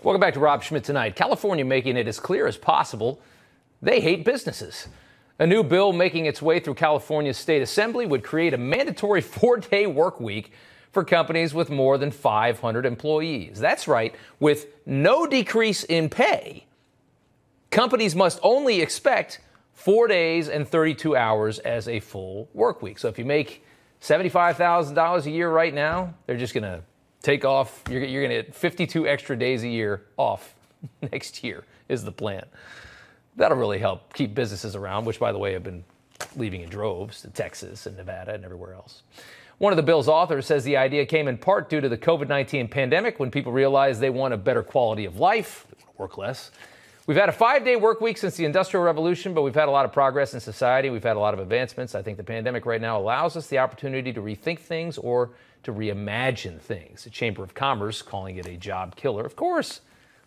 Welcome back to Rob Schmidt Tonight. California making it as clear as possible they hate businesses. A new bill making its way through California's state assembly would create a mandatory 4-day work week for companies with more than 500 employees. That's right, with no decrease in pay. Companies must only expect 4 days and 32 hours as a full work week. So if you make $75,000 a year right now, they're just going to take off. You're going to get 52 extra days a year off next year is the plan. That'll really help keep businesses around, which, by the way, have been leaving in droves to Texas and Nevada and everywhere else. One of the bill's authors says the idea came in part due to the COVID-19 pandemic, when people realized they want a better quality of life, they want to work less. We've had a 5-day work week since the Industrial Revolution, but we've had a lot of progress in society. We've had a lot of advancements. I think the pandemic right now allows us the opportunity to rethink things or to reimagine things. The Chamber of Commerce calling it a job killer. Of course,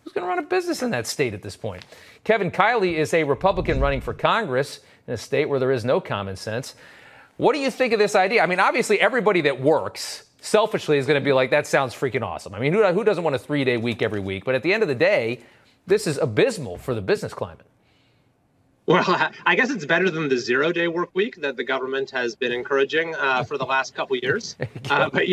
who's going to run a business in that state at this point? Kevin Kiley is a Republican running for Congress in a state where there is no common sense. What do you think of this idea? I mean, obviously, everybody that works selfishly is going to be like, that sounds freaking awesome. I mean, who doesn't want a 3-day week every week? But at the end of the day, this is abysmal for the business climate. Well, I guess it's better than the 0-day work week that the government has been encouraging for the last couple years. But,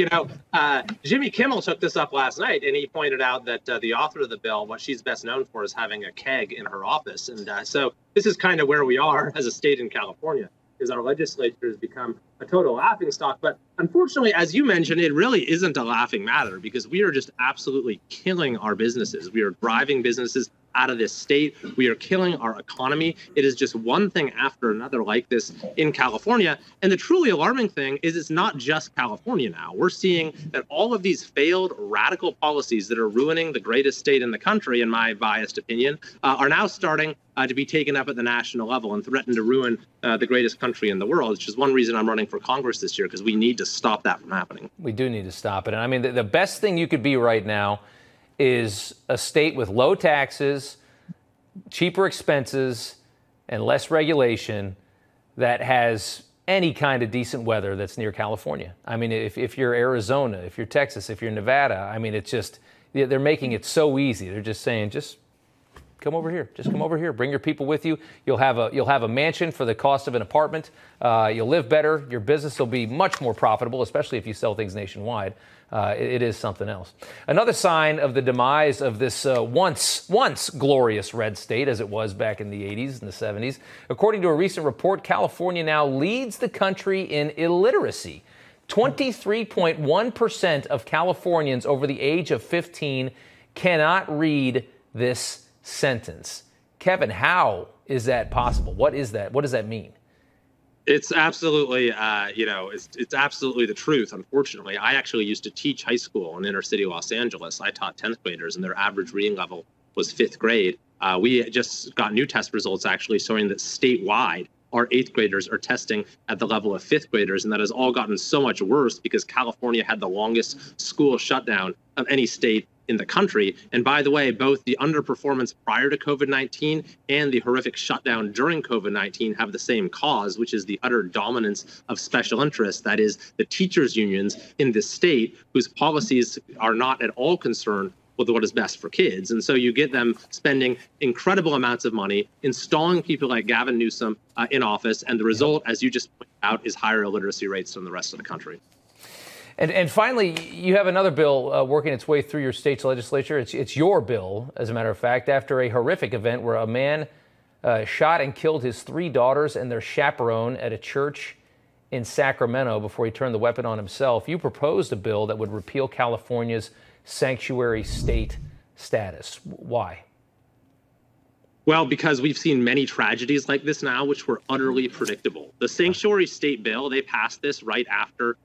Jimmy Kimmel took this up last night, and he pointed out that the author of the bill, what she's best known for is having a keg in her office. And so this is kind of where we are as a state in California, is our legislature has become a total laughingstock. But unfortunately, as you mentioned, it really isn't a laughing matter, because we are just absolutely killing our businesses. We are driving businesses out of this state. We are killing our economy. It is just one thing after another like this in California. And the truly alarming thing is it's not just California now. We're seeing that all of these failed radical policies that are ruining the greatest state in the country, in my biased opinion, are now starting to be taken up at the national level and threaten to ruin the greatest country in the world, which is one reason I'm running for Congress this year, because we need to stop that from happening. We do need to stop it. And I mean, the best thing you could be right now is a state with low taxes, cheaper expenses, and less regulation that has any kind of decent weather that's near California. I mean, if you're Arizona, if you're Texas, if you're Nevada, I mean, it's just, they're making it so easy. They're just saying, just come over here. Just come over here. Bring your people with you. You'll have a mansion for the cost of an apartment. You'll live better. Your business will be much more profitable, especially if you sell things nationwide. It is something else. Another sign of the demise of this once glorious red state, as it was back in the 80s and the 70s. According to a recent report, California now leads the country in illiteracy. 23.1% of Californians over the age of 15 cannot read this sentence. Kevin, how is that possible? What is that? What does that mean? It's absolutely, it's absolutely the truth. Unfortunately, I actually used to teach high school in inner city Los Angeles. I taught 10th graders, and their average reading level was 5th grade. We just got new test results actually showing that statewide, our 8th graders are testing at the level of 5th graders, and that has all gotten so much worse because California had the longest school shutdown of any state in the country. And by the way, both the underperformance prior to COVID-19 and the horrific shutdown during COVID-19 have the same cause, which is the utter dominance of special interests. That is, the teachers' unions in this state, whose policies are not at all concerned with what is best for kids. And so you get them spending incredible amounts of money, installing people like Gavin Newsom in office. And the result, as you just pointed out, is higher illiteracy rates than the rest of the country. And finally, you have another bill working its way through your state's legislature. It's your bill, as a matter of fact, after a horrific event where a man shot and killed his 3 daughters and their chaperone at a church in Sacramento before he turned the weapon on himself. You proposed a bill that would repeal California's sanctuary state status. Why? Well, because we've seen many tragedies like this now, which were utterly predictable. The sanctuary state bill, they passed this right after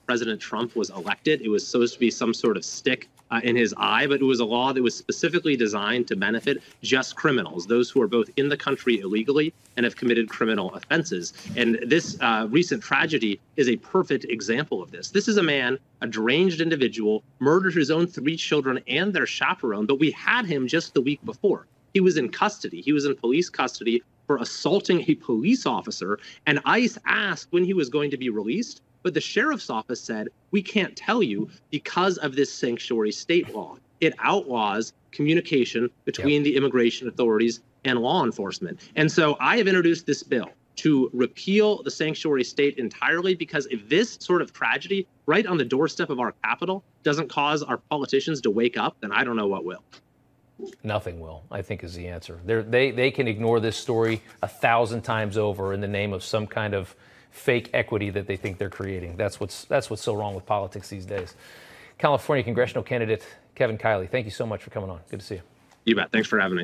President Trump was elected. It was supposed to be some sort of stick in his eye, but it was a law that was specifically designed to benefit just criminals, those who are both in the country illegally and have committed criminal offenses. And this recent tragedy is a perfect example of this. This is a man, a deranged individual, murdered his own 3 children and their chaperone, but we had him just the week before. He was in custody. He was in police custody for assaulting a police officer, and ICE asked when he was going to be released. But the sheriff's office said, we can't tell you because of this sanctuary state law. it outlaws communication between the immigration authorities and law enforcement. And so I have introduced this bill to repeal the sanctuary state entirely, because if this sort of tragedy right on the doorstep of our capital doesn't cause our politicians to wake up, then I don't know what will. Nothing will, I think, is the answer. They can ignore this story 1,000 times over in the name of some kind of fake equity that they think they're creating. That's what's so wrong with politics these days. California congressional candidate Kevin Kiley, thank you so much for coming on. Good to see you. You bet. Thanks for having me.